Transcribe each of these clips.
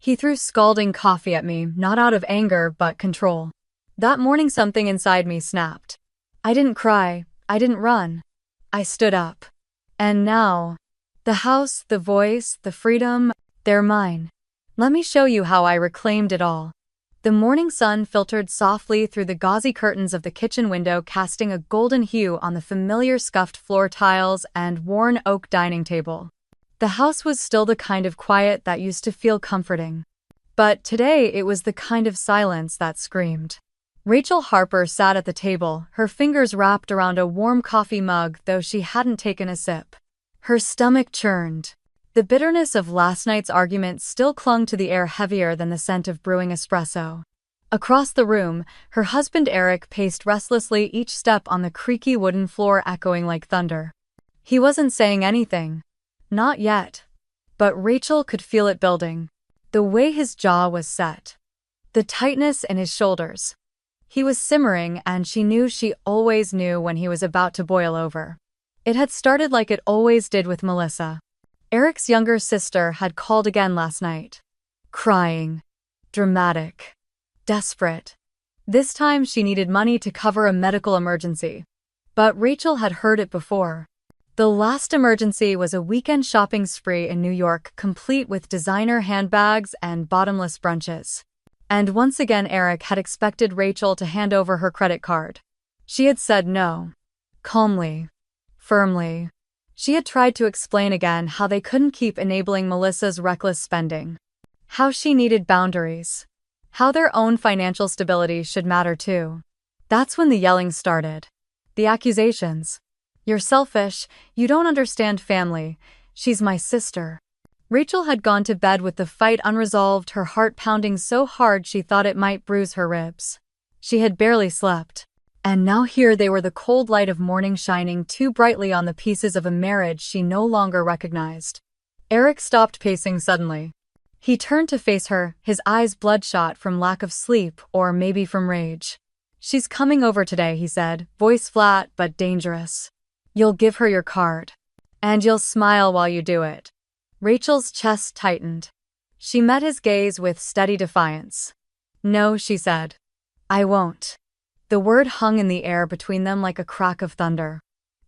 He threw scalding coffee at me, not out of anger but control. That morning something inside me snapped. I didn't cry, I didn't run. I stood up. And now, the house, the voice, the freedom, they're mine. Let me show you how I reclaimed it all. The morning sun filtered softly through the gauzy curtains of the kitchen window, casting a golden hue on the familiar scuffed floor tiles and worn oak dining table. The house was still the kind of quiet that used to feel comforting. But today it was the kind of silence that screamed. Rachel Harper sat at the table, her fingers wrapped around a warm coffee mug, though she hadn't taken a sip. Her stomach churned. The bitterness of last night's argument still clung to the air, heavier than the scent of brewing espresso. Across the room, her husband Eric paced restlessly, each step on the creaky wooden floor echoing like thunder. He wasn't saying anything. Not yet. But Rachel could feel it building. The way his jaw was set. The tightness in his shoulders. He was simmering, and she knew she always knew when he was about to boil over. It had started like it always did with Melissa. Eric's younger sister had called again last night. Crying. Dramatic. Desperate. This time she needed money to cover a medical emergency. But Rachel had heard it before. The last emergency was a weekend shopping spree in New York, complete with designer handbags and bottomless brunches. And once again Eric had expected Rachel to hand over her credit card. She had said no. Calmly. Firmly. She had tried to explain again how they couldn't keep enabling Melissa's reckless spending. How she needed boundaries. How their own financial stability should matter too. That's when the yelling started. The accusations. You're selfish, you don't understand family, she's my sister. Rachel had gone to bed with the fight unresolved, her heart pounding so hard she thought it might bruise her ribs. She had barely slept. And now here they were, the cold light of morning shining too brightly on the pieces of a marriage she no longer recognized. Eric stopped pacing suddenly. He turned to face her, his eyes bloodshot from lack of sleep or maybe from rage. She's coming over today, he said, voice flat but dangerous. You'll give her your card. And you'll smile while you do it. Rachel's chest tightened. She met his gaze with steady defiance. No, she said. I won't. The word hung in the air between them like a crack of thunder.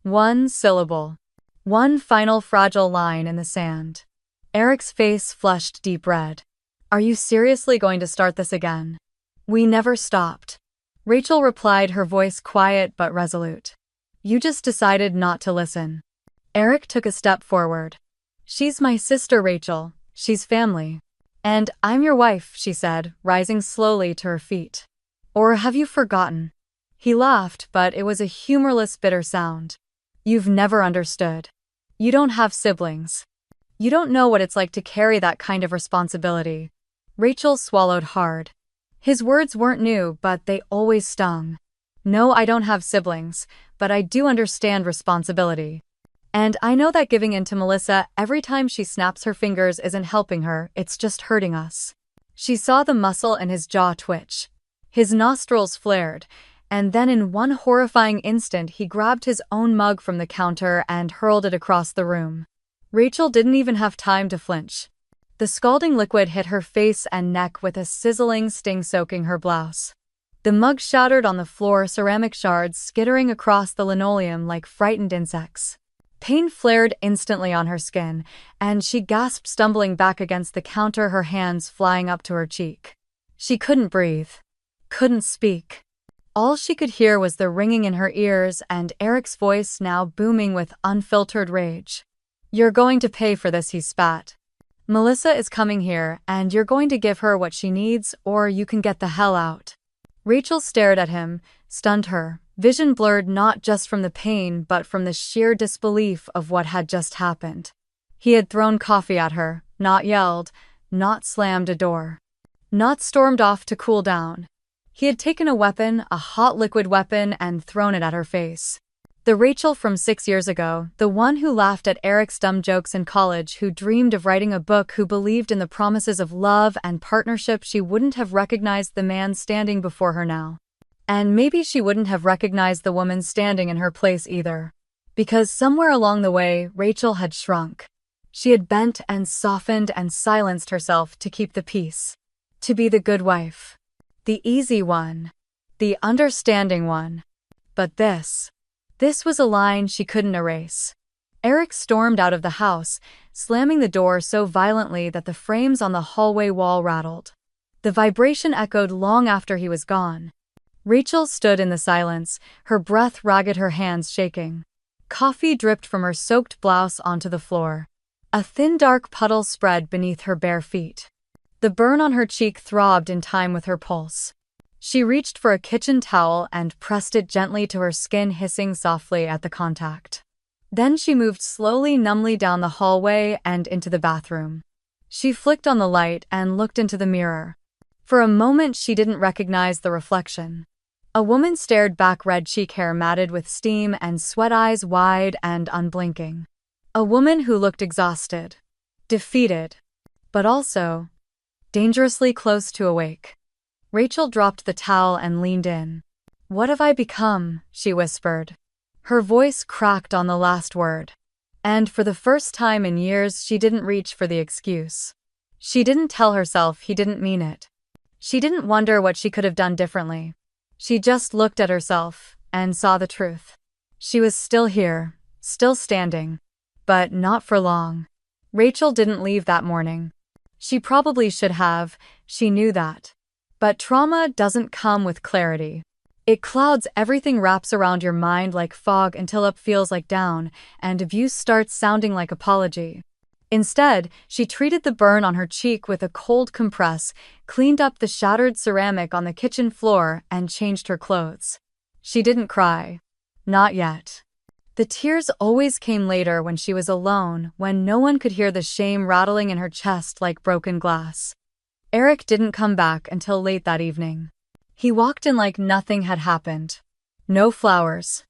One syllable. One final fragile line in the sand. Eric's face flushed deep red. Are you seriously going to start this again? We never stopped. Rachel replied, her voice quiet but resolute. You just decided not to listen. Eric took a step forward. She's my sister, Rachel. She's family. And I'm your wife, she said, rising slowly to her feet. Or have you forgotten? He laughed, but it was a humorless, bitter sound. You've never understood. You don't have siblings. You don't know what it's like to carry that kind of responsibility. Rachel swallowed hard. His words weren't new, but they always stung. No, I don't have siblings, but I do understand responsibility. And I know that giving in to Melissa every time she snaps her fingers isn't helping her, it's just hurting us. She saw the muscle in his jaw twitch. His nostrils flared, and then in one horrifying instant he grabbed his own mug from the counter and hurled it across the room. Rachel didn't even have time to flinch. The scalding liquid hit her face and neck with a sizzling sting, soaking her blouse. The mug shattered on the floor, ceramic shards skittering across the linoleum like frightened insects. Pain flared instantly on her skin, and she gasped, stumbling back against the counter, her hands flying up to her cheek. She couldn't breathe. Couldn't speak. All she could hear was the ringing in her ears and Eric's voice now booming with unfiltered rage. You're going to pay for this, he spat. Melissa is coming here, and you're going to give her what she needs, or you can get the hell out. Rachel stared at him, stunned, her vision blurred not just from the pain but from the sheer disbelief of what had just happened. He had thrown coffee at her, not yelled, not slammed a door, not stormed off to cool down. He had taken a weapon, a hot liquid weapon, and thrown it at her face. The Rachel from 6 years ago, the one who laughed at Eric's dumb jokes in college, who dreamed of writing a book, who believed in the promises of love and partnership. She wouldn't have recognized the man standing before her now. And maybe she wouldn't have recognized the woman standing in her place either. Because somewhere along the way, Rachel had shrunk. She had bent and softened and silenced herself to keep the peace. To be the good wife. The easy one. The understanding one. But this was a line she couldn't erase. Eric stormed out of the house, slamming the door so violently that the frames on the hallway wall rattled. The vibration echoed long after he was gone. Rachel stood in the silence, her breath ragged, her hands shaking. Coffee dripped from her soaked blouse onto the floor. A thin dark puddle spread beneath her bare feet. The burn on her cheek throbbed in time with her pulse. She reached for a kitchen towel and pressed it gently to her skin, hissing softly at the contact. Then she moved slowly, numbly down the hallway and into the bathroom. She flicked on the light and looked into the mirror. For a moment she didn't recognize the reflection. A woman stared back, red cheek, hair matted with steam, and sweat, eyes wide and unblinking. A woman who looked exhausted, defeated, but also dangerously close to awake. Rachel dropped the towel and leaned in. "What have I become?" she whispered. Her voice cracked on the last word. And for the first time in years, she didn't reach for the excuse. She didn't tell herself he didn't mean it. She didn't wonder what she could have done differently. She just looked at herself and saw the truth. She was still here, still standing, but not for long. Rachel didn't leave that morning. She probably should have, she knew that. But trauma doesn't come with clarity. It clouds everything, wraps around your mind like fog until up feels like down, and abuse starts sounding like apology. Instead, she treated the burn on her cheek with a cold compress, cleaned up the shattered ceramic on the kitchen floor, and changed her clothes. She didn't cry. Not yet. The tears always came later, when she was alone, when no one could hear the shame rattling in her chest like broken glass. Eric didn't come back until late that evening. He walked in like nothing had happened. No flowers.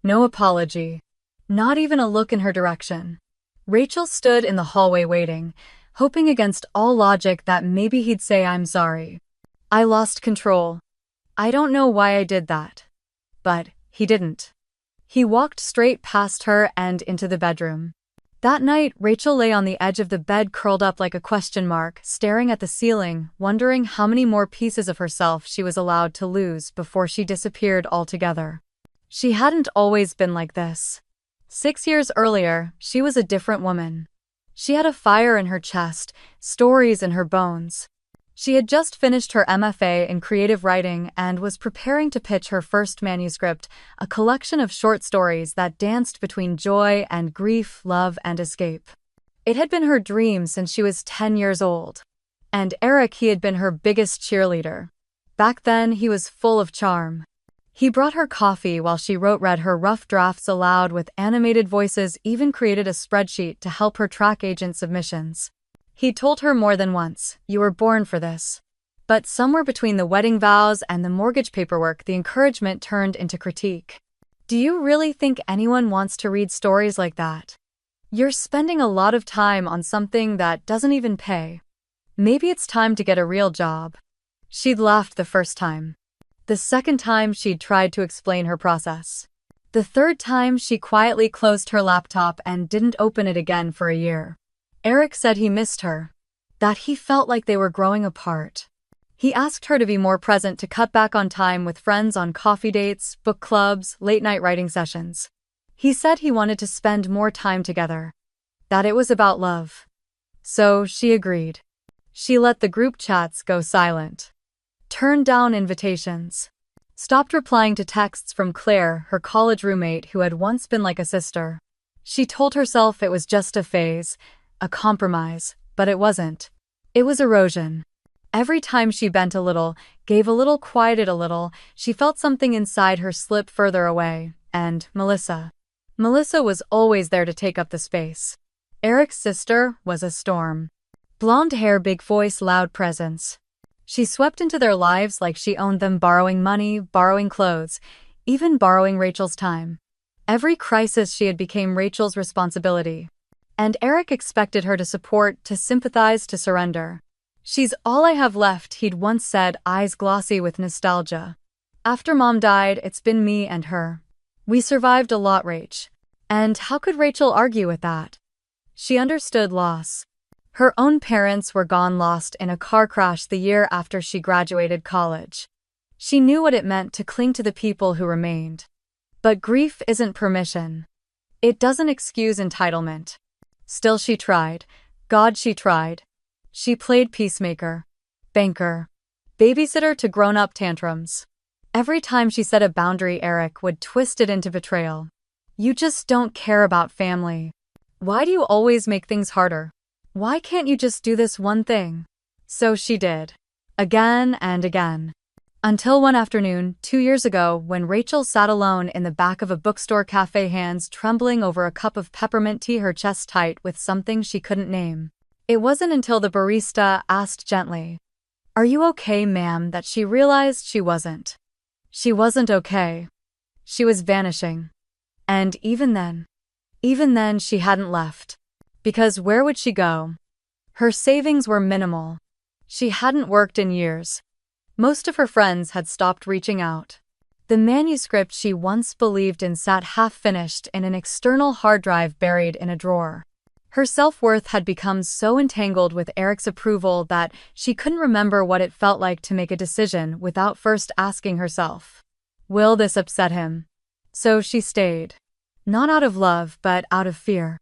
No apology. Not even a look in her direction. Rachel stood in the hallway waiting, hoping against all logic that maybe he'd say, "I'm sorry. I lost control. I don't know why I did that." But he didn't. He walked straight past her and into the bedroom. That night, Rachel lay on the edge of the bed, curled up like a question mark, staring at the ceiling, wondering how many more pieces of herself she was allowed to lose before she disappeared altogether. She hadn't always been like this. 6 years earlier, she was a different woman. She had a fire in her chest, stories in her bones. She had just finished her MFA in creative writing and was preparing to pitch her first manuscript, a collection of short stories that danced between joy and grief, love and escape. It had been her dream since she was 10 years old. And Eric, he had been her biggest cheerleader. Back then, he was full of charm. He brought her coffee while she read her rough drafts aloud with animated voices, even created a spreadsheet to help her track agent submissions. He told her more than once, "You were born for this." But somewhere between the wedding vows and the mortgage paperwork, the encouragement turned into critique. "Do you really think anyone wants to read stories like that? You're spending a lot of time on something that doesn't even pay. Maybe it's time to get a real job." She'd laughed the first time. The second time, she'd tried to explain her process. The third time, she quietly closed her laptop and didn't open it again for a year. Eric said he missed her, that he felt like they were growing apart. He asked her to be more present, to cut back on time with friends, on coffee dates, book clubs, late-night writing sessions. He said he wanted to spend more time together, that it was about love. So she agreed. She let the group chats go silent, turned down invitations, stopped replying to texts from Claire, her college roommate who had once been like a sister. She told herself it was just a phase, a compromise, but it wasn't. It was erosion. Every time she bent a little, gave a little, quieted a little, she felt something inside her slip further away. And Melissa was always there to take up the space. Eric's sister was a storm. Blonde hair, big voice, loud presence. She swept into their lives like she owned them, borrowing money, borrowing clothes, even borrowing Rachel's time. Every crisis she had became Rachel's responsibility. And Eric expected her to support, to sympathize, to surrender. "She's all I have left," he'd once said, eyes glossy with nostalgia. "After Mom died, it's been me and her. We survived a lot, Rach." And how could Rachel argue with that? She understood loss. Her own parents were gone, lost in a car crash the year after she graduated college. She knew what it meant to cling to the people who remained. But grief isn't permission. It doesn't excuse entitlement. Still she tried. God, she tried. She played peacemaker, banker, babysitter to grown-up tantrums. Every time she set a boundary, Eric would twist it into betrayal. You just don't care about family. Why do you always make things harder? Why can't you just do this one thing? So she did. Again and again. Until one afternoon, 2 years ago, when Rachel sat alone in the back of a bookstore cafe, hands trembling over a cup of peppermint tea, her chest tight with something she couldn't name. It wasn't until the barista asked gently, "Are you okay, ma'am?" that she realized she wasn't. She wasn't okay. She was vanishing. And even then she hadn't left. Because where would she go? Her savings were minimal. She hadn't worked in years. Most of her friends had stopped reaching out. The manuscript she once believed in sat half-finished in an external hard drive buried in a drawer. Her self-worth had become so entangled with Eric's approval that she couldn't remember what it felt like to make a decision without first asking herself, will this upset him? So she stayed. Not out of love, but out of fear.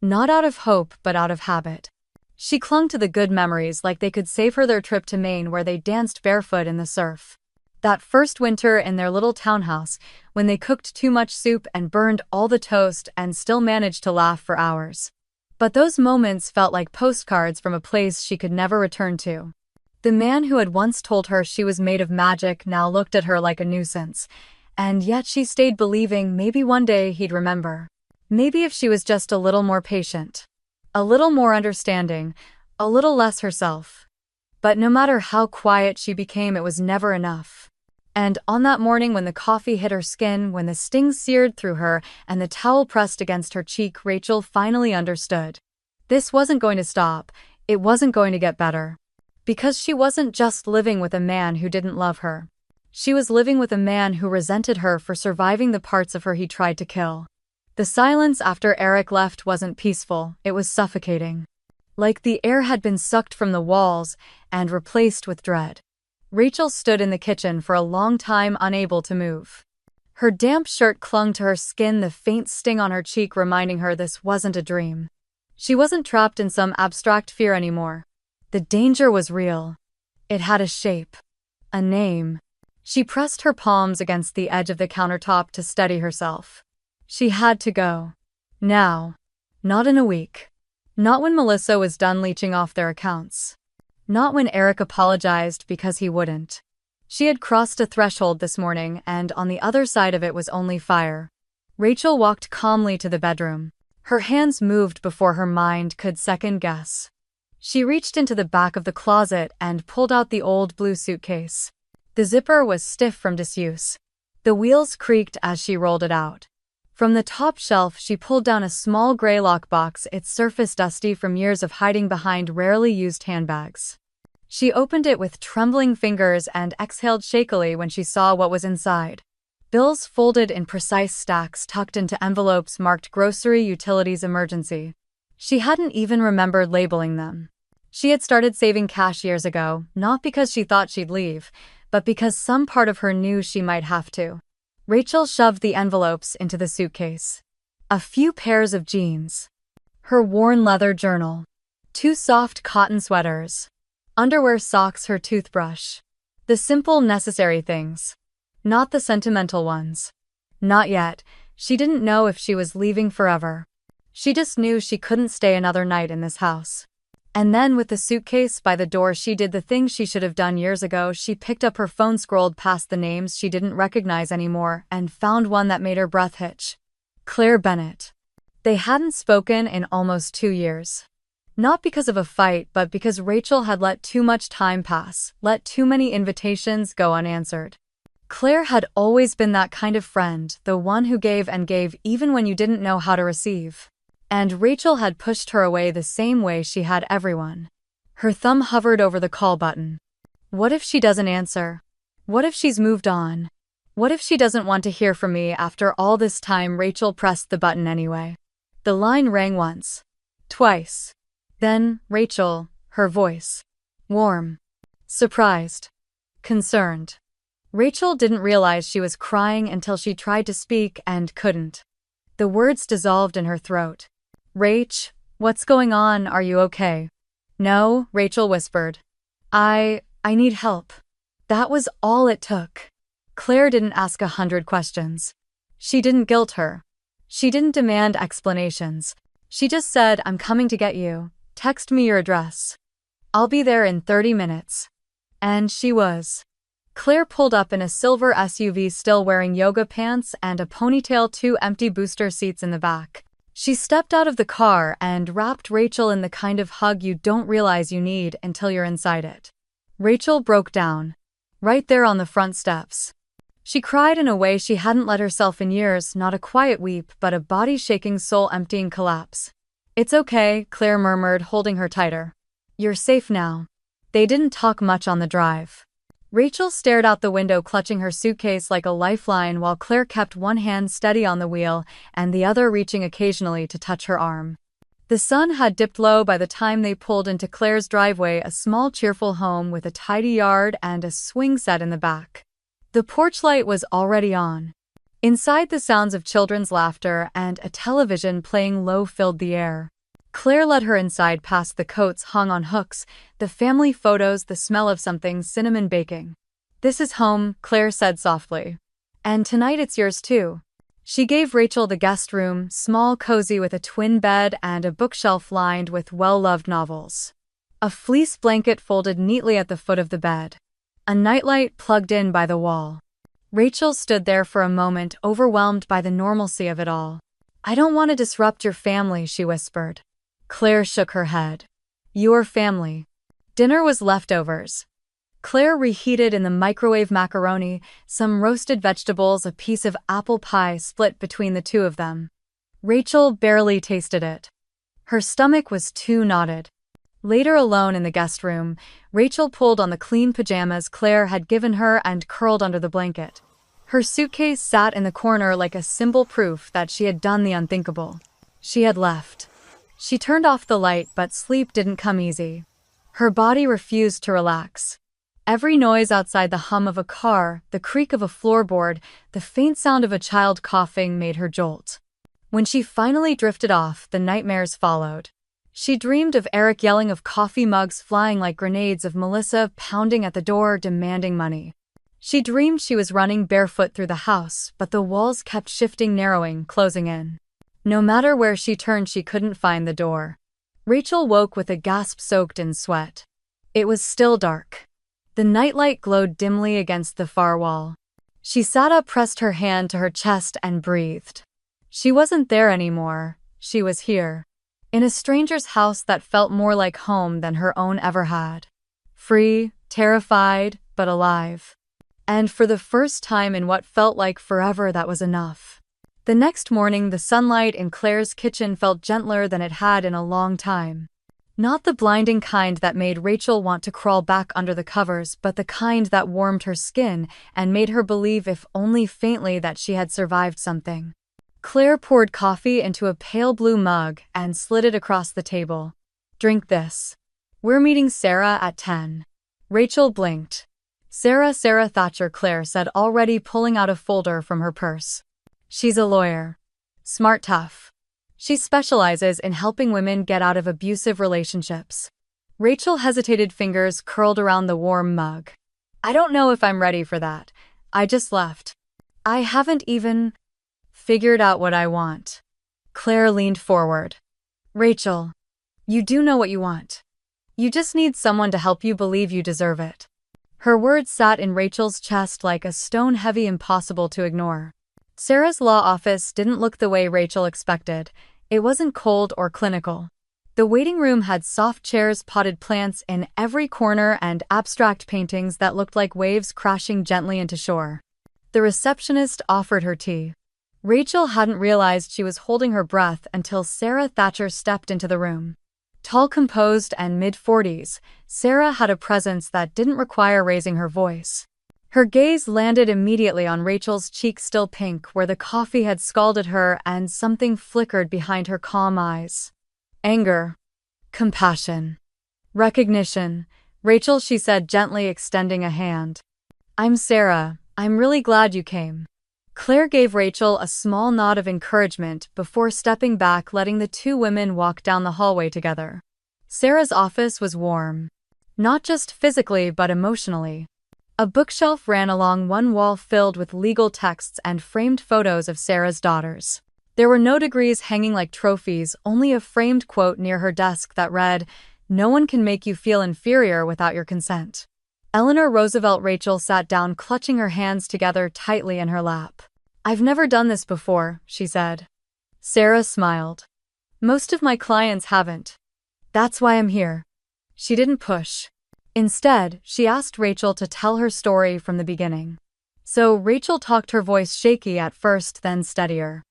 Not out of hope, but out of habit. She clung to the good memories like they could save her their trip to Maine, where they danced barefoot in the surf. That first winter in their little townhouse, when they cooked too much soup and burned all the toast and still managed to laugh for hours. But those moments felt like postcards from a place she could never return to. The man who had once told her she was made of magic now looked at her like a nuisance, and yet she stayed believing maybe one day he'd remember. Maybe if she was just a little more patient. A little more understanding, a little less herself. But no matter how quiet she became, it was never enough. And on that morning when the coffee hit her skin, when the sting seared through her and the towel pressed against her cheek, Rachel finally understood. This wasn't going to stop, it wasn't going to get better. Because she wasn't just living with a man who didn't love her. She was living with a man who resented her for surviving the parts of her he tried to kill. The silence after Eric left wasn't peaceful, it was suffocating. Like the air had been sucked from the walls and replaced with dread. Rachel stood in the kitchen for a long time, unable to move. Her damp shirt clung to her skin, the faint sting on her cheek reminding her this wasn't a dream. She wasn't trapped in some abstract fear anymore. The danger was real. It had a shape. A name. She pressed her palms against the edge of the countertop to steady herself. She had to go. Now. Not in a week. Not when Melissa was done leeching off their accounts. Not when Eric apologized because he wouldn't. She had crossed a threshold this morning, and on the other side of it was only fire. Rachel walked calmly to the bedroom. Her hands moved before her mind could second guess. She reached into the back of the closet and pulled out the old blue suitcase. The zipper was stiff from disuse. The wheels creaked as she rolled it out. From the top shelf, she pulled down a small gray lockbox, its surface dusty from years of hiding behind rarely used handbags. She opened it with trembling fingers and exhaled shakily when she saw what was inside. Bills folded in precise stacks tucked into envelopes marked Grocery Utilities Emergency. She hadn't even remembered labeling them. She had started saving cash years ago, not because she thought she'd leave, but because some part of her knew she might have to. Rachel shoved the envelopes into the suitcase. A few pairs of jeans. Her worn leather journal. 2 soft cotton sweaters. Underwear, socks, her toothbrush. The simple, necessary things. Not the sentimental ones. Not yet. She didn't know if she was leaving forever. She just knew she couldn't stay another night in this house. And then with the suitcase by the door, she did the thing she should have done years ago. She picked up her phone, scrolled past the names she didn't recognize anymore, and found one that made her breath hitch. Claire Bennett. They hadn't spoken in almost 2 years. Not because of a fight, but because Rachel had let too much time pass, let too many invitations go unanswered. Claire had always been that kind of friend, the one who gave and gave even when you didn't know how to receive. And Rachel had pushed her away the same way she had everyone. Her thumb hovered over the call button. What if she doesn't answer? What if she's moved on? What if she doesn't want to hear from me after all this time? Rachel pressed the button anyway. The line rang once. Twice. Then, Rachel, her voice. Warm. Surprised. Concerned. Rachel didn't realize she was crying until she tried to speak and couldn't. The words dissolved in her throat. Rach, what's going on? Are you okay? No, Rachel whispered. I need help. That was all it took. Claire didn't ask 100 questions. She didn't guilt her. She didn't demand explanations. She just said, I'm coming to get you. Text me your address. I'll be there in 30 minutes. And she was. Claire pulled up in a silver SUV, still wearing yoga pants and a ponytail, 2 empty booster seats in the back. She stepped out of the car and wrapped Rachel in the kind of hug you don't realize you need until you're inside it. Rachel broke down. Right there on the front steps. She cried in a way she hadn't let herself in years, not a quiet weep, but a body-shaking, soul-emptying collapse. It's okay, Claire murmured, holding her tighter. You're safe now. They didn't talk much on the drive. Rachel stared out the window, clutching her suitcase like a lifeline, while Claire kept one hand steady on the wheel and the other reaching occasionally to touch her arm. The sun had dipped low by the time they pulled into Claire's driveway, a small, cheerful home with a tidy yard and a swing set in the back. The porch light was already on. Inside, the sounds of children's laughter and a television playing low filled the air. Claire led her inside, past the coats hung on hooks, the family photos, the smell of something cinnamon baking. This is home, Claire said softly. And tonight it's yours too. She gave Rachel the guest room, small, cozy, with a twin bed and a bookshelf lined with well-loved novels. A fleece blanket folded neatly at the foot of the bed. A nightlight plugged in by the wall. Rachel stood there for a moment, overwhelmed by the normalcy of it all. I don't want to disrupt your family, she whispered. Claire shook her head. Your family. Dinner was leftovers. Claire reheated in the microwave macaroni, some roasted vegetables, a piece of apple pie split between the two of them. Rachel barely tasted it. Her stomach was too knotted. Later, alone in the guest room, Rachel pulled on the clean pajamas Claire had given her and curled under the blanket. Her suitcase sat in the corner like a simple proof that she had done the unthinkable. She had left. She turned off the light, but sleep didn't come easy. Her body refused to relax. Every noise outside, the hum of a car, the creak of a floorboard, the faint sound of a child coughing, made her jolt. When she finally drifted off, the nightmares followed. She dreamed of Eric yelling, of coffee mugs flying like grenades, of Melissa pounding at the door demanding money. She dreamed she was running barefoot through the house, but the walls kept shifting, narrowing, closing in. No matter where she turned, she couldn't find the door. Rachel woke with a gasp, soaked in sweat. It was still dark. The nightlight glowed dimly against the far wall. She sat up, pressed her hand to her chest, and breathed. She wasn't there anymore. She was here. In a stranger's house that felt more like home than her own ever had. Free, terrified, but alive. And for the first time in what felt like forever, that was enough. The next morning, the sunlight in Claire's kitchen felt gentler than it had in a long time. Not the blinding kind that made Rachel want to crawl back under the covers, but the kind that warmed her skin and made her believe, if only faintly, that she had survived something. Claire poured coffee into a pale blue mug and slid it across the table. Drink this. We're meeting Sarah at 10. Rachel blinked. Sarah Thatcher, Claire said, already pulling out a folder from her purse. She's a lawyer. Smart, tough. She specializes in helping women get out of abusive relationships. Rachel hesitated, fingers curled around the warm mug. I don't know if I'm ready for that. I just left. I haven't even figured out what I want. Claire leaned forward. Rachel, you do know what you want. You just need someone to help you believe you deserve it. Her words sat in Rachel's chest like a stone, heavy, impossible to ignore. Sarah's law office didn't look the way Rachel expected. It wasn't cold or clinical. The waiting room had soft chairs, potted plants in every corner, and abstract paintings that looked like waves crashing gently into shore. The receptionist offered her tea. Rachel hadn't realized she was holding her breath until Sarah Thatcher stepped into the room. Tall, composed, and mid-40s, Sarah had a presence that didn't require raising her voice. Her gaze landed immediately on Rachel's cheek, still pink, where the coffee had scalded her, and something flickered behind her calm eyes. Anger. Compassion. Recognition. Rachel, she said gently, extending a hand. I'm Sarah. I'm really glad you came. Claire gave Rachel a small nod of encouragement before stepping back, letting the two women walk down the hallway together. Sarah's office was warm. Not just physically but emotionally. A bookshelf ran along one wall filled with legal texts and framed photos of Sarah's daughters. There were no degrees hanging like trophies, only a framed quote near her desk that read, "No one can make you feel inferior without your consent." Eleanor Roosevelt. Rachel sat down, clutching her hands together tightly in her lap. I've never done this before, she said. Sarah smiled. Most of my clients haven't. That's why I'm here. She didn't push. Instead, she asked Rachel to tell her story from the beginning. So Rachel talked, her voice shaky at first, then steadier.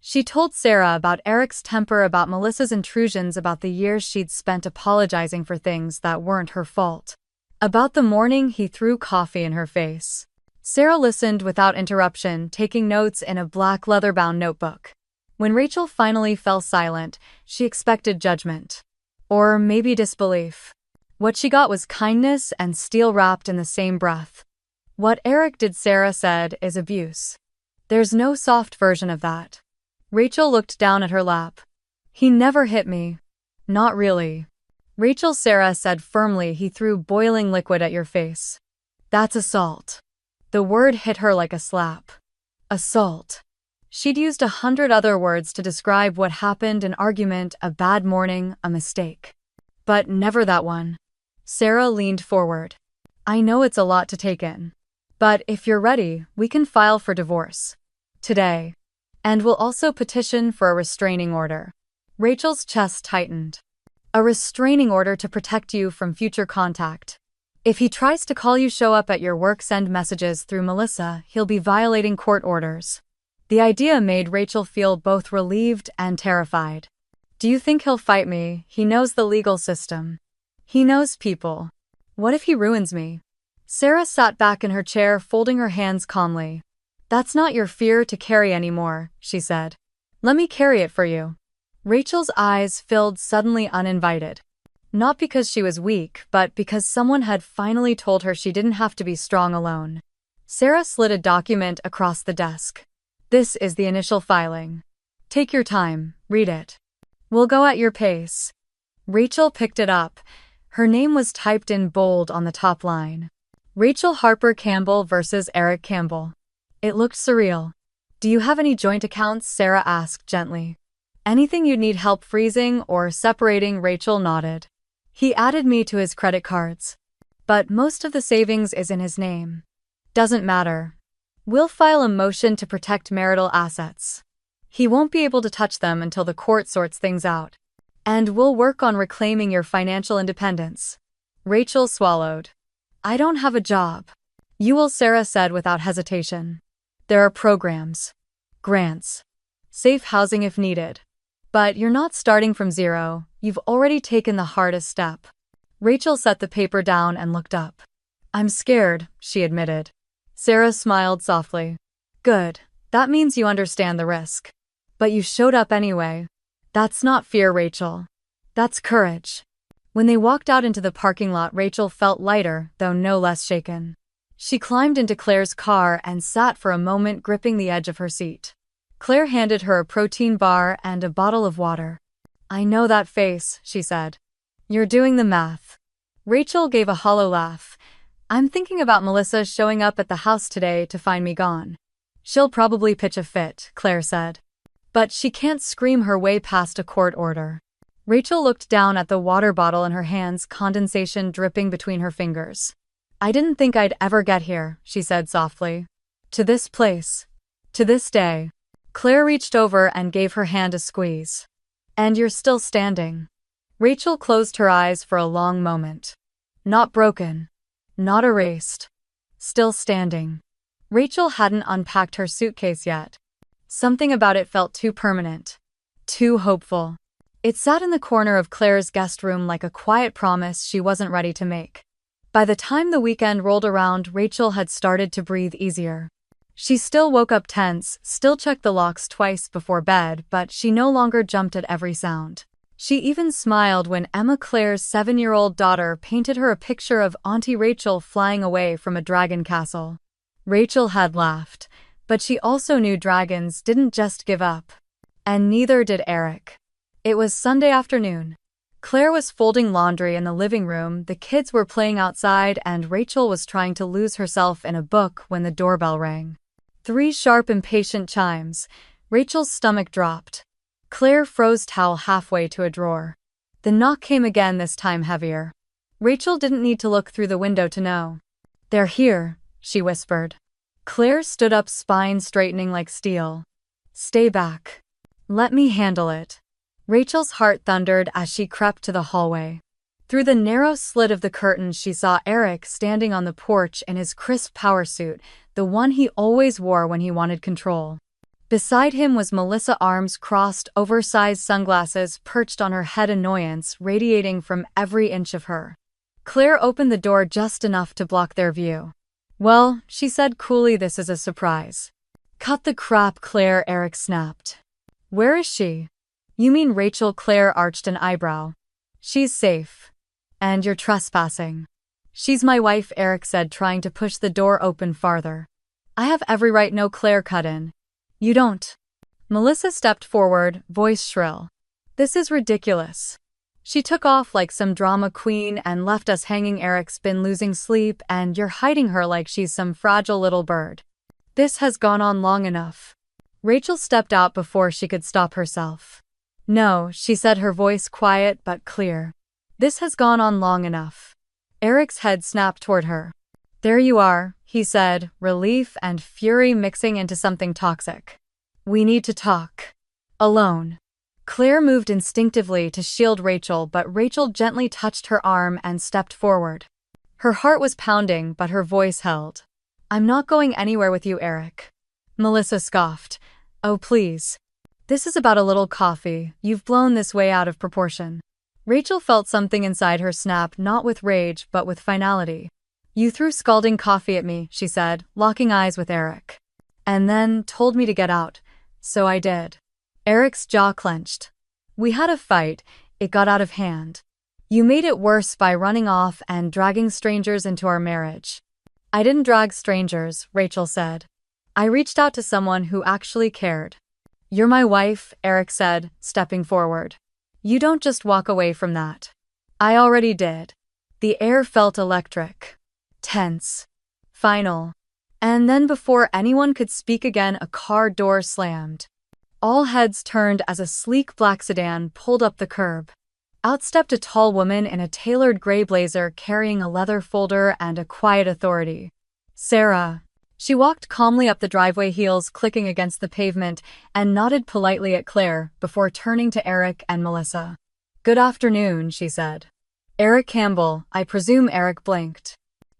She told Sarah about Eric's temper, about Melissa's intrusions, about the years she'd spent apologizing for things that weren't her fault. About the morning he threw coffee in her face. Sarah listened without interruption, taking notes in a black leather-bound notebook. When Rachel finally fell silent, she expected judgment. Or maybe disbelief. What she got was kindness and steel wrapped in the same breath. What Eric did, Sarah said, is abuse. There's no soft version of that. Rachel looked down at her lap. He never hit me. Not really. Rachel, Sarah said firmly. He threw boiling liquid at your face. That's assault. The word hit her like a slap. Assault. She'd used 100 other words to describe what happened: an argument, a bad morning, a mistake. But never that one. Sarah leaned forward. I know it's a lot to take in. But if you're ready, we can file for divorce. Today. And we'll also petition for a restraining order. Rachel's chest tightened. A restraining order to protect you from future contact. If he tries to call you, show up at your work, send messages through Melissa, he'll be violating court orders. The idea made Rachel feel both relieved and terrified. Do you think he'll fight me? He knows the legal system. He knows people. What if he ruins me? Sarah sat back in her chair, folding her hands calmly. That's not your fear to carry anymore, she said. Let me carry it for you. Rachel's eyes filled suddenly, uninvited. Not because she was weak, but because someone had finally told her she didn't have to be strong alone. Sarah slid a document across the desk. This is the initial filing. Take your time, read it. We'll go at your pace. Rachel picked it up. Her name was typed in bold on the top line. Rachel Harper Campbell versus Eric Campbell. It looked surreal. Do you have any joint accounts? Sarah asked gently. Anything you'd need help freezing or separating? Rachel nodded. He added me to his credit cards. But most of the savings is in his name. Doesn't matter. We'll file a motion to protect marital assets. He won't be able to touch them until the court sorts things out. And we'll work on reclaiming your financial independence. Rachel swallowed. I don't have a job. You will, Sarah said without hesitation. There are programs. Grants. Safe housing if needed. But you're not starting from zero. You've already taken the hardest step. Rachel set the paper down and looked up. I'm scared, she admitted. Sarah smiled softly. Good. That means you understand the risk. But you showed up anyway. That's not fear, Rachel. That's courage. When they walked out into the parking lot, Rachel felt lighter, though no less shaken. She climbed into Claire's car and sat for a moment, gripping the edge of her seat. Claire handed her a protein bar and a bottle of water. I know that face, she said. You're doing the math. Rachel gave a hollow laugh. I'm thinking about Melissa showing up at the house today to find me gone. She'll probably pitch a fit, Claire said. But she can't scream her way past a court order. Rachel looked down at the water bottle in her hands, condensation dripping between her fingers. I didn't think I'd ever get here, she said softly. To this place. To this day. Claire reached over and gave her hand a squeeze. And you're still standing. Rachel closed her eyes for a long moment. Not broken. Not erased. Still standing. Rachel hadn't unpacked her suitcase yet. Something about it felt too permanent. Too hopeful. It sat in the corner of Claire's guest room like a quiet promise she wasn't ready to make. By the time the weekend rolled around, Rachel had started to breathe easier. She still woke up tense, still checked the locks twice before bed, but she no longer jumped at every sound. She even smiled when Emma Claire's 7-year-old daughter painted her a picture of Auntie Rachel flying away from a dragon castle. Rachel had laughed, but she also knew dragons didn't just give up. And neither did Eric. It was Sunday afternoon. Claire was folding laundry in the living room, the kids were playing outside, and Rachel was trying to lose herself in a book when the doorbell rang. 3 sharp, impatient chimes. Rachel's stomach dropped. Claire froze towel halfway to a drawer. The knock came again, this time heavier. Rachel didn't need to look through the window to know. "They're here," she whispered. Claire stood up, spine straightening like steel. "Stay back. Let me handle it." Rachel's heart thundered as she crept to the hallway. Through the narrow slit of the curtain, she saw Eric standing on the porch in his crisp power suit, the one he always wore when he wanted control. Beside him was Melissa, arms crossed, oversized sunglasses perched on her head, annoyance radiating from every inch of her. Claire opened the door just enough to block their view. "Well," she said coolly, "this is a surprise." "Cut the crap, Claire," Eric snapped. "Where is she?" "You mean Rachel?" Claire arched an eyebrow. "She's safe. And you're trespassing." "She's my wife," Eric said, trying to push the door open farther. "I have every right." "No," Claire cut in. "You don't." Melissa stepped forward, voice shrill. "This is ridiculous. She took off like some drama queen and left us hanging. Eric's been losing sleep, and you're hiding her like she's some fragile little bird. This has gone on long enough." Rachel stepped out before she could stop herself. "No," she said, her voice quiet but clear. "This has gone on long enough." Eric's head snapped toward her. "There you are," he said, relief and fury mixing into something toxic. "We need to talk. Alone." Claire moved instinctively to shield Rachel, but Rachel gently touched her arm and stepped forward. Her heart was pounding, but her voice held. "I'm not going anywhere with you, Eric." Melissa scoffed. "Oh, please. This is about a little coffee. You've blown this way out of proportion." Rachel felt something inside her snap, not with rage, but with finality. "You threw scalding coffee at me," she said, locking eyes with Eric. "And then told me to get out. So I did." Eric's jaw clenched. "We had a fight. It got out of hand. You made it worse by running off and dragging strangers into our marriage." "I didn't drag strangers," Rachel said. "I reached out to someone who actually cared." "You're my wife," Eric said, stepping forward. "You don't just walk away from that." "I already did." The air felt electric. Tense. Final. And then before anyone could speak again, a car door slammed. All heads turned as a sleek black sedan pulled up the curb. Out stepped a tall woman in a tailored gray blazer carrying a leather folder and a quiet authority. "Sarah." She walked calmly up the driveway, heels clicking against the pavement, and nodded politely at Claire before turning to Eric and Melissa. "Good afternoon," she said. "Eric Campbell, I presume." Eric blinked.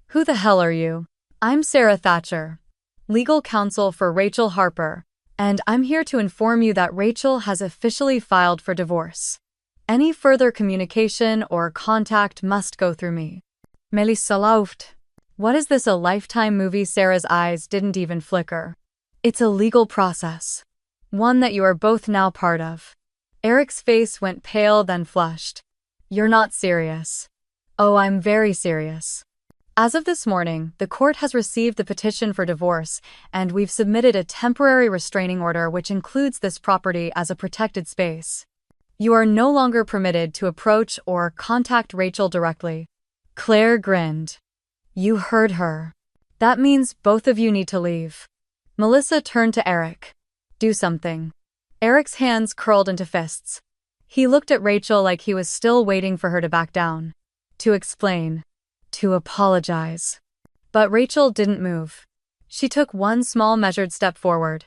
"Who the hell are you?" "I'm Sarah Thatcher, legal counsel for Rachel Harper, and I'm here to inform you that Rachel has officially filed for divorce. Any further communication or contact must go through me." Melissa laughed. "What is this, a Lifetime movie?" Sarah's eyes didn't even flicker. "It's a legal process. One that you are both now part of." Eric's face went pale, then flushed. "You're not serious." "Oh, I'm very serious. As of this morning, the court has received the petition for divorce, and we've submitted a temporary restraining order which includes this property as a protected space. You are no longer permitted to approach or contact Rachel directly." Claire grinned. "You heard her. That means both of you need to leave." Melissa turned to Eric. "Do something." Eric's hands curled into fists. He looked at Rachel like he was still waiting for her to back down. To explain. To apologize. But Rachel didn't move. She took one small measured step forward.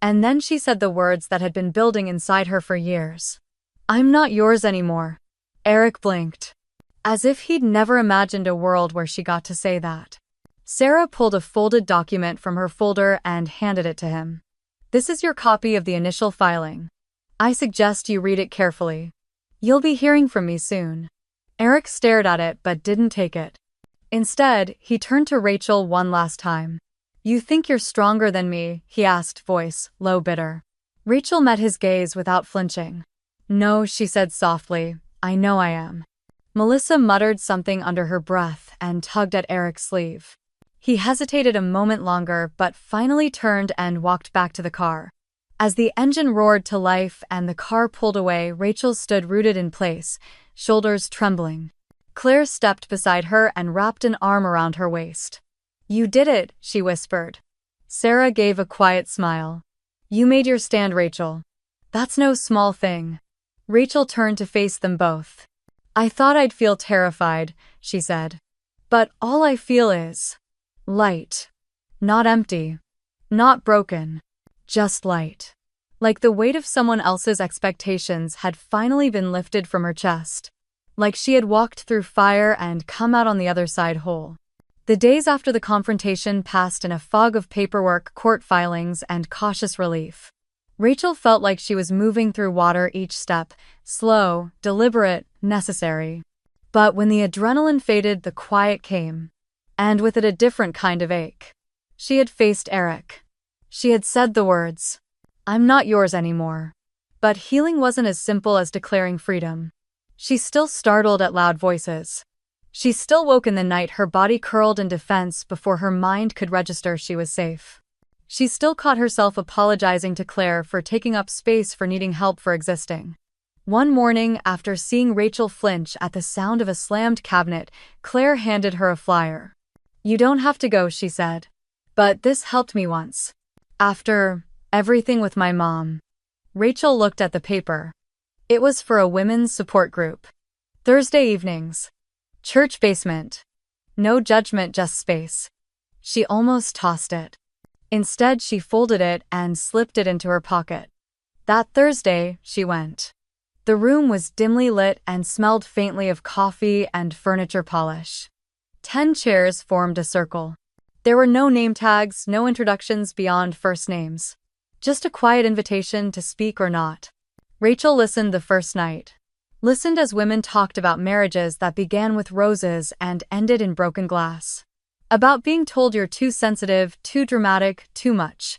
And then she said the words that had been building inside her for years. "I'm not yours anymore." Eric blinked. As if he'd never imagined a world where she got to say that. Sarah pulled a folded document from her folder and handed it to him. "This is your copy of the initial filing. I suggest you read it carefully. You'll be hearing from me soon." Eric stared at it but didn't take it. Instead, he turned to Rachel one last time. "You think you're stronger than me?" he asked, voice low, bitter. Rachel met his gaze without flinching. No, she said softly. I know I am. Melissa muttered something under her breath and tugged at Eric's sleeve. He hesitated a moment longer but finally turned and walked back to the car. As the engine roared to life and the car pulled away, Rachel stood rooted in place, shoulders trembling. Claire stepped beside her and wrapped an arm around her waist. You did it, she whispered. Sarah gave a quiet smile. You made your stand, Rachel. That's no small thing. Rachel turned to face them both. I thought I'd feel terrified, she said. But all I feel is light. Not empty. Not broken. Just light. Like the weight of someone else's expectations had finally been lifted from her chest. Like she had walked through fire and come out on the other side whole. The days after the confrontation passed in a fog of paperwork, court filings, and cautious relief. Rachel felt like she was moving through water each step, slow, deliberate, necessary. But when the adrenaline faded, the quiet came. And with it a different kind of ache. She had faced Eric. She had said the words, I'm not yours anymore. But healing wasn't as simple as declaring freedom. She still startled at loud voices. She still woke in the night, her body curled in defense before her mind could register she was safe. She still caught herself apologizing to Claire for taking up space, for needing help, for existing. One morning, after seeing Rachel flinch at the sound of a slammed cabinet, Claire handed her a flyer. You don't have to go, she said. But this helped me once. After everything with my mom. Rachel looked at the paper. It was for a women's support group. Thursday evenings. Church basement. No judgment, just space. She almost tossed it. Instead, she folded it and slipped it into her pocket. That Thursday, she went. The room was dimly lit and smelled faintly of coffee and furniture polish. 10 chairs formed a circle. There were no name tags, no introductions beyond first names. Just a quiet invitation to speak or not. Rachel listened the first night. Listened as women talked about marriages that began with roses and ended in broken glass. About being told you're too sensitive, too dramatic, too much.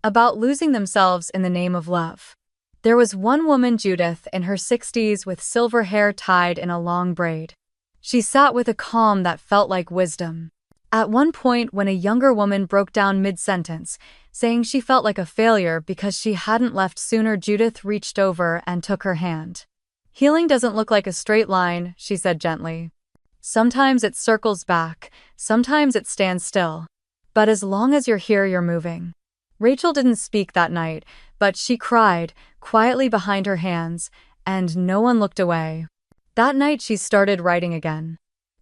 About losing themselves in the name of love. There was one woman, Judith, in her 60s with silver hair tied in a long braid. She sat with a calm that felt like wisdom. At one point, when a younger woman broke down mid-sentence, saying she felt like a failure because she hadn't left sooner, Judith reached over and took her hand. Healing doesn't look like a straight line, she said gently. Sometimes it circles back, sometimes it stands still. But as long as you're here, you're moving. Rachel didn't speak that night, but she cried, quietly behind her hands, and no one looked away. That night she started writing again.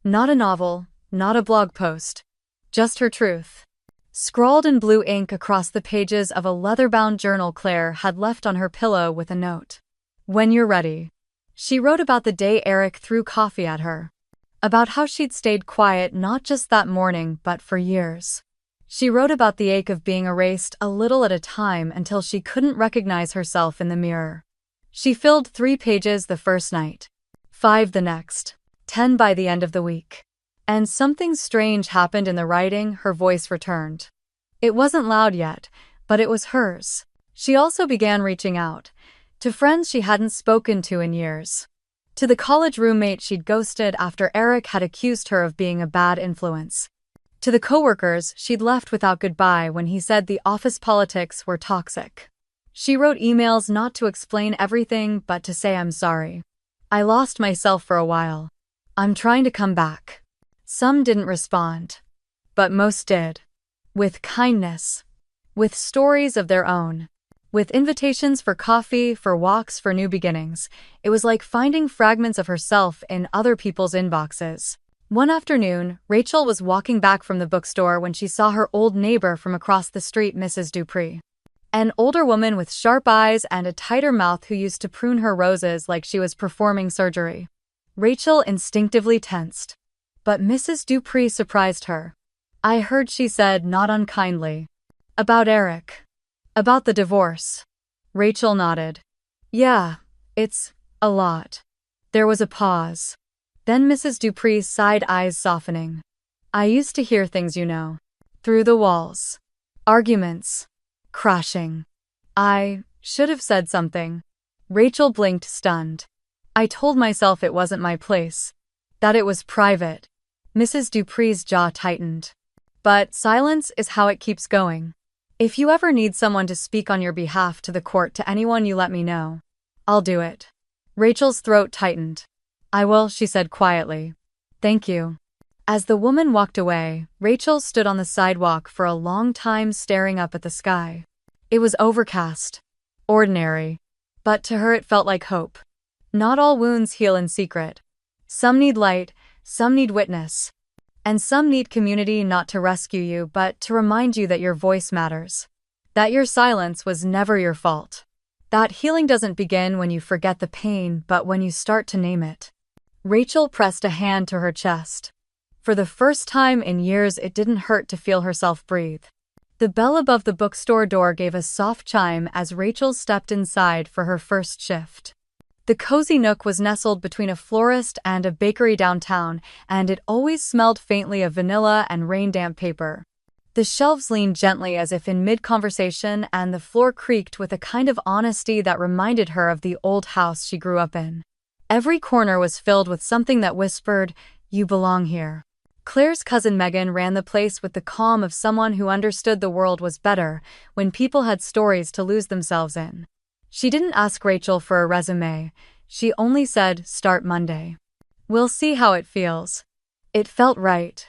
Not a novel, not a blog post. Just her truth. Scrawled in blue ink across the pages of a leather-bound journal Claire had left on her pillow with a note. When you're ready. She wrote about the day Eric threw coffee at her. About how she'd stayed quiet not just that morning but for years. She wrote about the ache of being erased a little at a time until she couldn't recognize herself in the mirror. She filled 3 pages the first night, 5 the next, 10 by the end of the week. And something strange happened in the writing. Her voice returned. It wasn't loud yet, but it was hers. She also began reaching out. To friends she hadn't spoken to in years. To the college roommate she'd ghosted after Eric had accused her of being a bad influence. To the coworkers she'd left without goodbye when he said the office politics were toxic. She wrote emails not to explain everything but to say, I'm sorry. I lost myself for a while. I'm trying to come back. Some didn't respond. But most did. With kindness. With stories of their own. With invitations for coffee, for walks, for new beginnings. It was like finding fragments of herself in other people's inboxes. One afternoon, Rachel was walking back from the bookstore when she saw her old neighbor from across the street, Mrs. Dupree. An older woman with sharp eyes and a tighter mouth who used to prune her roses like she was performing surgery. Rachel instinctively tensed. But Mrs. Dupree surprised her. I heard, she said, not unkindly. About Eric. About the divorce. Rachel nodded. Yeah, it's a lot. There was a pause. Then Mrs. Dupree's side eyes softening. I used to hear things, you know. Through the walls. Arguments. Crashing. I should have said something. Rachel blinked, stunned. I told myself it wasn't my place. That it was private. Mrs. Dupree's jaw tightened. But silence is how it keeps going. If you ever need someone to speak on your behalf to the court, to anyone, you let me know. I'll do it. Rachel's throat tightened. I will, she said quietly. Thank you. As the woman walked away, Rachel stood on the sidewalk for a long time, staring up at the sky. It was overcast. Ordinary. But to her it felt like hope. Not all wounds heal in secret. Some need light, some need witness. And some need community, not to rescue you, but to remind you that your voice matters. That your silence was never your fault. That healing doesn't begin when you forget the pain, but when you start to name it. Rachel pressed a hand to her chest. For the first time in years, it didn't hurt to feel herself breathe. The bell above the bookstore door gave a soft chime as Rachel stepped inside for her first shift. The cozy nook was nestled between a florist and a bakery downtown, and it always smelled faintly of vanilla and rain-damp paper. The shelves leaned gently as if in mid-conversation, and the floor creaked with a kind of honesty that reminded her of the old house she grew up in. Every corner was filled with something that whispered, "You belong here." Claire's cousin Megan ran the place with the calm of someone who understood the world was better when people had stories to lose themselves in. She didn't ask Rachel for a resume. She only said, "Start Monday. We'll see how it feels." It felt right.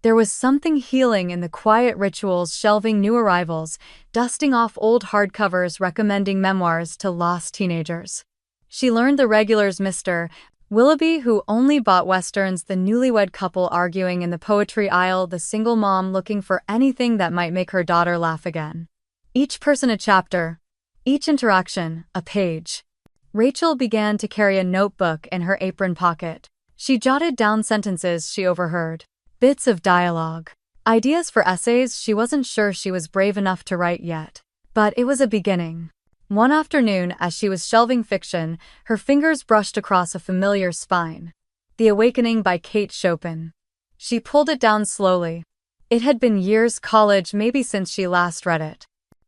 There was something healing in the quiet rituals, shelving new arrivals, dusting off old hardcovers, recommending memoirs to lost teenagers. She learned the regulars, Mr. Willoughby, who only bought westerns, the newlywed couple arguing in the poetry aisle, the single mom looking for anything that might make her daughter laugh again. Each person a chapter. Each interaction, a page. Rachel began to carry a notebook in her apron pocket. She jotted down sentences she overheard, bits of dialogue, ideas for essays she wasn't sure she was brave enough to write yet. But it was a beginning. One afternoon, as she was shelving fiction, her fingers brushed across a familiar spine. The Awakening by Kate Chopin. She pulled it down slowly. It had been years, college, maybe since she last read it.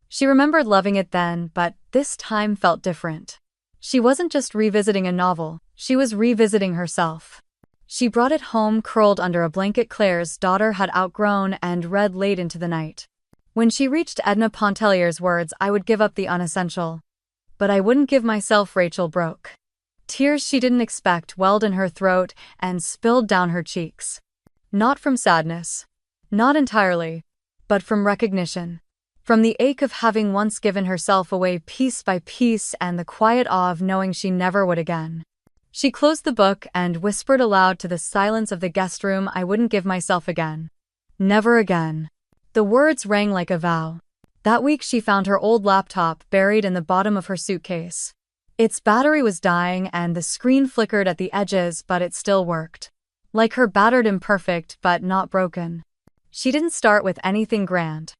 She remembered loving it then, but this time felt different. She wasn't just revisiting a novel, she was revisiting herself. She brought it home, curled under a blanket Claire's daughter had outgrown, and read late into the night. When she reached Edna Pontellier's words, "I would give up the unessential. But I wouldn't give myself," Rachel broke. Tears she didn't expect welled in her throat and spilled down her cheeks. Not from sadness. Not entirely. But from recognition. From the ache of having once given herself away piece by piece and the quiet awe of knowing she never would again. She closed the book and whispered aloud to the silence of the guest room, "I wouldn't give myself again. Never again." The words rang like a vow. That week she found her old laptop buried in the bottom of her suitcase. Its battery was dying and the screen flickered at the edges, but it still worked. Like her, battered, imperfect, but not broken. She didn't start with anything grand.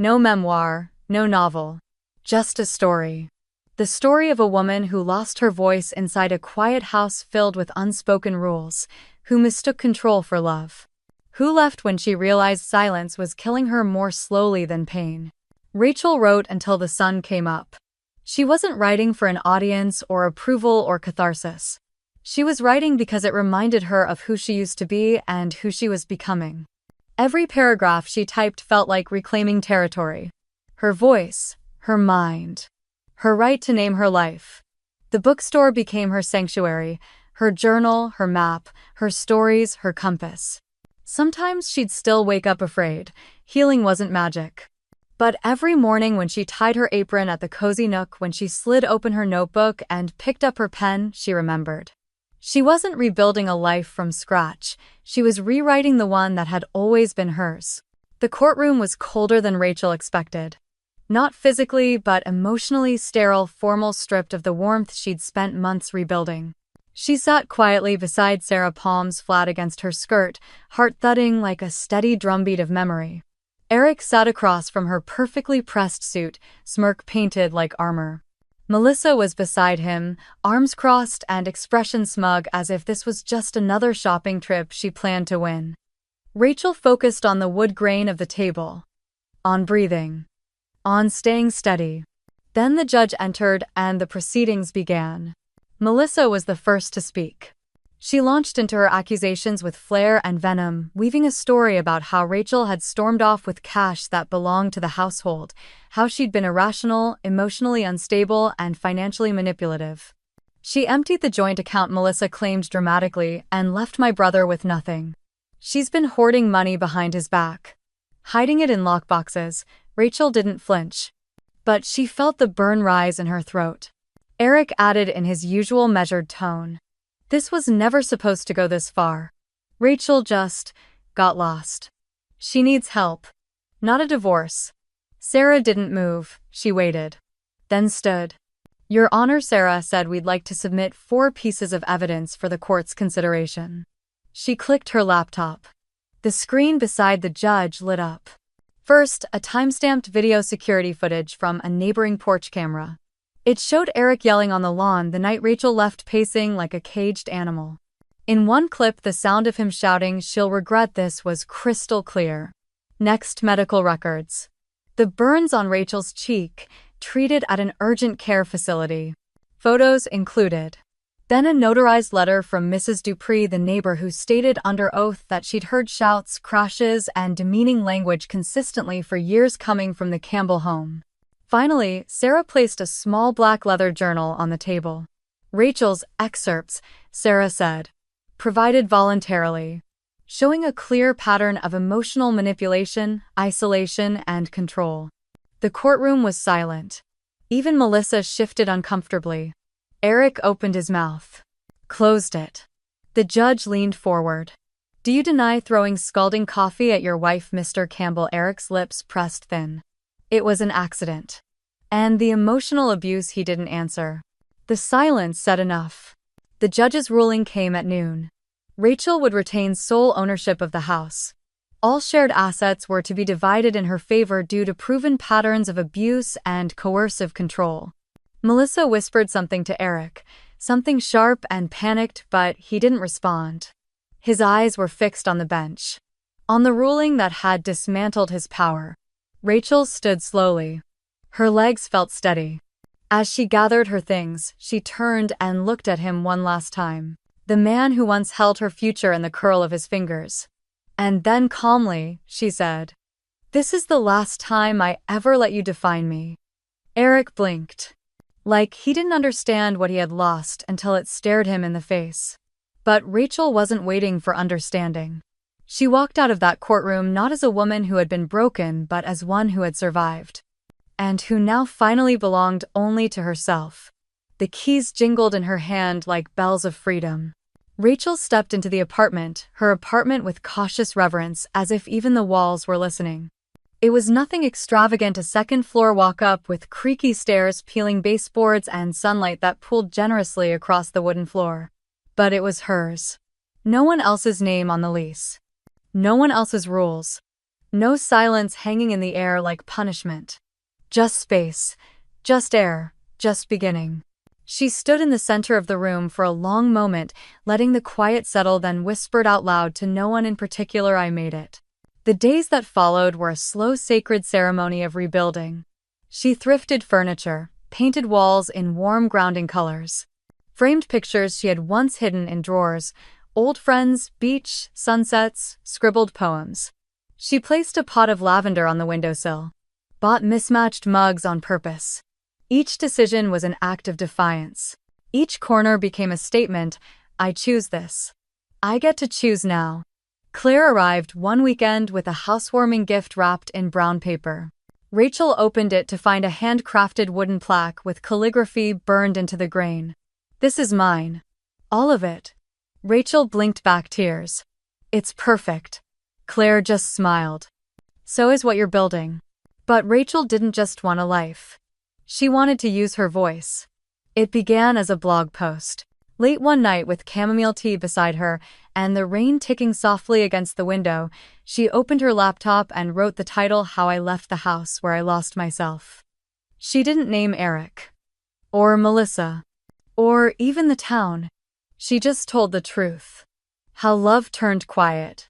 No memoir, no novel. Just a story. The story of a woman who lost her voice inside a quiet house filled with unspoken rules, who mistook control for love. Who left when she realized silence was killing her more slowly than pain. Rachel wrote until the sun came up. She wasn't writing for an audience or approval or catharsis. She was writing because it reminded her of who she used to be and who she was becoming. Every paragraph she typed felt like reclaiming territory. Her voice, her mind, her right to name her life. The bookstore became her sanctuary, her journal, her map, her stories, her compass. Sometimes she'd still wake up afraid. Healing wasn't magic. But every morning when she tied her apron at the cozy nook, when she slid open her notebook and picked up her pen, she remembered. She wasn't rebuilding a life from scratch, she was rewriting the one that had always been hers. The courtroom was colder than Rachel expected. Not physically, but emotionally sterile, formal, stripped of the warmth she'd spent months rebuilding. She sat quietly beside Sarah, palms flat against her skirt, heart thudding like a steady drumbeat of memory. Eric sat across from her, perfectly pressed suit, smirk painted like armor. Melissa was beside him, arms crossed and expression smug, as if this was just another shopping trip she planned to win. Rachel focused on the wood grain of the table. On breathing. On staying steady. Then the judge entered and the proceedings began. Melissa was the first to speak. She launched into her accusations with flair and venom, weaving a story about how Rachel had stormed off with cash that belonged to the household, how she'd been irrational, emotionally unstable, and financially manipulative. She emptied the joint account, Melissa claimed dramatically, and left my brother with nothing. She's been hoarding money behind his back, hiding it in lockboxes. Rachel didn't flinch, but she felt the burn rise in her throat. Eric added in his usual measured tone, "This was never supposed to go this far. Rachel just got lost. She needs help, not a divorce." Sarah didn't move, she waited, then stood. "Your Honor," Sarah said, "we'd like to submit 4 pieces of evidence for the court's consideration." She clicked her laptop. The screen beside the judge lit up. First, a time-stamped video security footage from a neighboring porch camera. It showed Eric yelling on the lawn the night Rachel left, pacing like a caged animal. In one clip, the sound of him shouting, "She'll regret this," was crystal clear. Next, medical records. The burns on Rachel's cheek, treated at an urgent care facility. Photos included. Then a notarized letter from Mrs. Dupree, the neighbor who stated under oath that she'd heard shouts, crashes, and demeaning language consistently for years coming from the Campbell home. Finally, Sarah placed a small black leather journal on the table. "Rachel's excerpts," Sarah said, "provided voluntarily, showing a clear pattern of emotional manipulation, isolation, and control." The courtroom was silent. Even Melissa shifted uncomfortably. Eric opened his mouth, closed it. The judge leaned forward. "Do you deny throwing scalding coffee at your wife, Mr. Campbell?" Eric's lips pressed thin. "It was an accident." "And the emotional abuse?" He didn't answer. The silence said enough. The judge's ruling came at noon. Rachel would retain sole ownership of the house. All shared assets were to be divided in her favor due to proven patterns of abuse and coercive control. Melissa whispered something to Eric, something sharp and panicked, but he didn't respond. His eyes were fixed on the bench, on the ruling that had dismantled his power. Rachel stood slowly. Her legs felt steady. As she gathered her things, she turned and looked at him one last time. The man who once held her future in the curl of his fingers. And then calmly, she said, "This is the last time I ever let you define me." Eric blinked. Like he didn't understand what he had lost until it stared him in the face. But Rachel wasn't waiting for understanding. She walked out of that courtroom not as a woman who had been broken, but as one who had survived. And who now finally belonged only to herself. The keys jingled in her hand like bells of freedom. Rachel stepped into the apartment, her apartment with cautious reverence, as if even the walls were listening. It was nothing extravagant, a second-floor walk-up with creaky stairs, peeling baseboards, and sunlight that pooled generously across the wooden floor. But it was hers. No one else's name on the lease. No one else's rules. No silence hanging in the air like punishment. Just space. Just air. Just beginning. She stood in the center of the room for a long moment, letting the quiet settle, then whispered out loud to no one in particular, "I made it." The days that followed were a slow, sacred ceremony of rebuilding. She thrifted furniture, painted walls in warm, grounding colors. Framed pictures she had once hidden in drawers, old friends, beach, sunsets, scribbled poems. She placed a pot of lavender on the windowsill. Bought mismatched mugs on purpose. Each decision was an act of defiance. Each corner became a statement, "I choose this. I get to choose now." Claire arrived one weekend with a housewarming gift wrapped in brown paper. Rachel opened it to find a handcrafted wooden plaque with calligraphy burned into the grain. "This is mine. All of it." Rachel blinked back tears. "It's perfect." Claire just smiled. "So is what you're building." But Rachel didn't just want a life. She wanted to use her voice. It began as a blog post. Late one night, with chamomile tea beside her and the rain ticking softly against the window, she opened her laptop and wrote the title, "How I Left the House Where I Lost Myself." She didn't name Eric. Or Melissa. Or even the town. She just told the truth. How love turned quiet.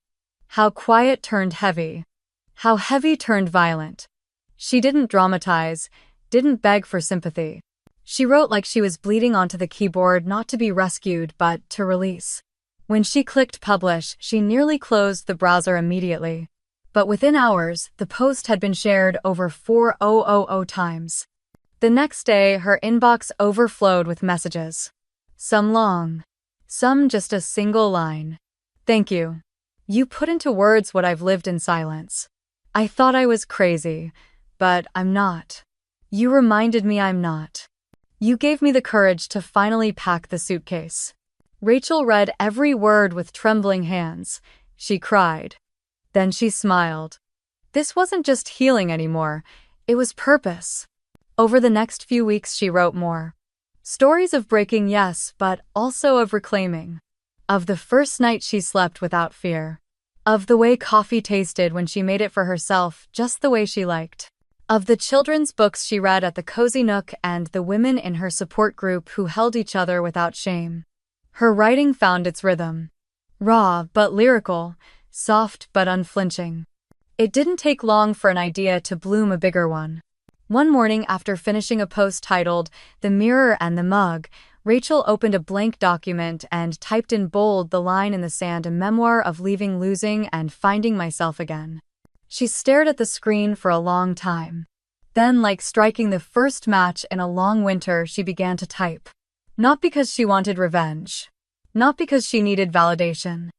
How quiet turned heavy. How heavy turned violent. She didn't dramatize. didn't beg for sympathy. She wrote like she was bleeding onto the keyboard, not to be rescued, but to release. When she clicked publish, she nearly closed the browser immediately. But within hours, the post had been shared over 4,000 times. The next day, her inbox overflowed with messages. Some long. Some just a single line. Thank you. You put into words what I've lived in silence. I thought I was crazy, but I'm not. You reminded me I'm not. You gave me the courage to finally pack the suitcase. Rachel read every word with trembling hands. She cried. Then she smiled. This wasn't just healing anymore. It was purpose. Over the next few weeks, she wrote more. Stories of breaking, yes, but also of reclaiming. Of the first night she slept without fear. Of the way coffee tasted when she made it for herself, just the way she liked. Of the children's books she read at the Cozy Nook and the women in her support group who held each other without shame. Her writing found its rhythm. Raw but lyrical, soft but unflinching. It didn't take long for an idea to bloom a bigger one. One morning after finishing a post titled, "The Mirror and the Mug," Rachel opened a blank document and typed in bold the line in the sand, "A memoir of leaving, losing, and finding myself again." She stared at the screen for a long time. Then, like striking the first match in a long winter, she began to type. Not because she wanted revenge. Not because she needed validation.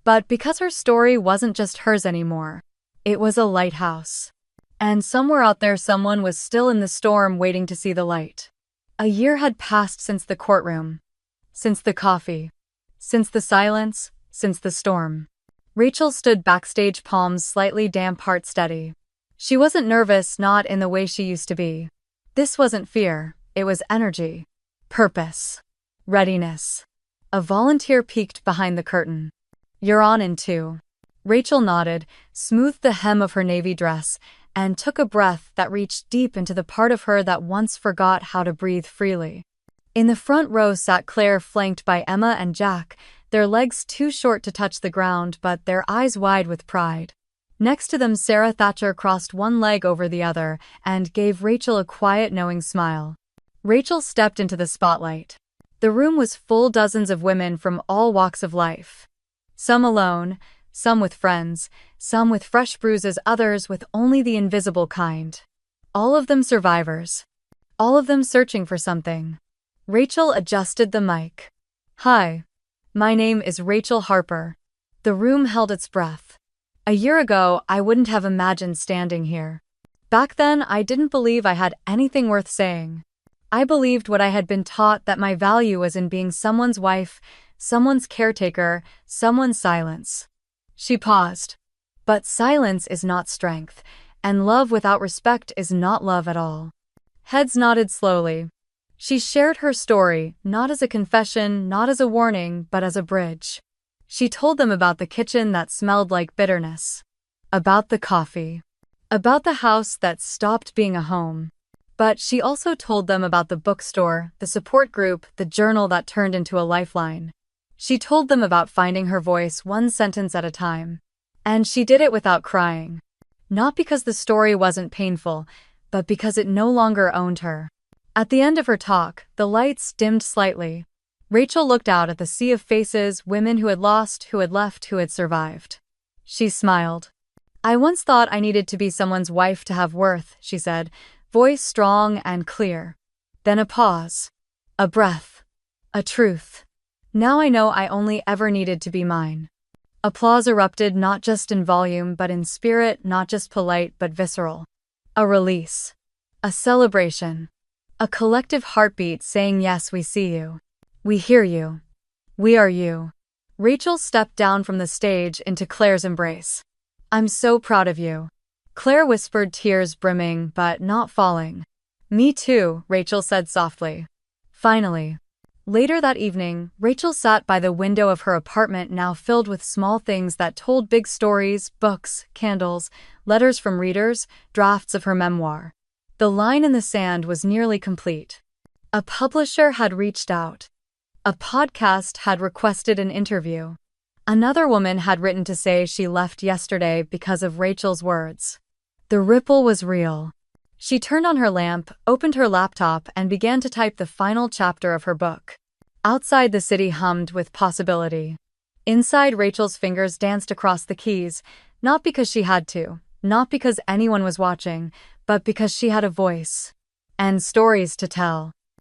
But because her story wasn't just hers anymore. It was a lighthouse. And somewhere out there someone was still in the storm waiting to see the light. A year had passed since the courtroom. Since the coffee. Since the silence. Since the storm. Rachel stood backstage, palms slightly damp, heart steady. She wasn't nervous, not in the way she used to be. This wasn't fear, it was energy. Purpose. Readiness. A volunteer peeked behind the curtain. "You're on in 2. Rachel nodded, smoothed the hem of her navy dress, and took a breath that reached deep into the part of her that once forgot how to breathe freely. In the front row sat Claire, flanked by Emma and Jack, their legs too short to touch the ground but their eyes wide with pride. Next to them, Sarah Thatcher crossed one leg over the other and gave Rachel a quiet, knowing smile. Rachel stepped into the spotlight. The room was full, dozens of women from all walks of life. Some alone, some with friends, some with fresh bruises, others with only the invisible kind. All of them survivors. All of them searching for something. Rachel adjusted the mic. "Hi. My name is Rachel Harper." The room held its breath. A year ago, I wouldn't have imagined standing here. Back then, I didn't believe I had anything worth saying. I believed what I had been taught, that my value was in being someone's wife, someone's caretaker, someone's silence. She paused. But silence is not strength, and love without respect is not love at all. Heads nodded slowly. She shared her story, not as a confession, not as a warning, but as a bridge. She told them about the kitchen that smelled like bitterness. About the coffee. About the house that stopped being a home. But she also told them about the bookstore, the support group, the journal that turned into a lifeline. She told them about finding her voice one sentence at a time. And she did it without crying. Not because the story wasn't painful, but because it no longer owned her. At the end of her talk, the lights dimmed slightly. Rachel looked out at the sea of faces, women who had lost, who had left, who had survived. She smiled. "I once thought I needed to be someone's wife to have worth," she said, voice strong and clear. Then a pause. A breath. A truth. "Now I know I only ever needed to be mine." Applause erupted, not just in volume but in spirit, not just polite but visceral. A release. A celebration. A collective heartbeat saying, "Yes, we see you. We hear you. We are you." Rachel stepped down from the stage into Claire's embrace. "I'm so proud of you." Claire whispered, tears brimming but not falling. "Me too," Rachel said softly. Finally. Later that evening, Rachel sat by the window of her apartment, now filled with small things that told big stories: books, candles, letters from readers, drafts of her memoir. The line in the sand was nearly complete. A publisher had reached out. A podcast had requested an interview. Another woman had written to say she left yesterday because of Rachel's words. The ripple was real. She turned on her lamp, opened her laptop, and began to type the final chapter of her book. Outside, the city hummed with possibility. Inside, Rachel's fingers danced across the keys, not because she had to, not because anyone was watching, but because she had a voice and stories to tell.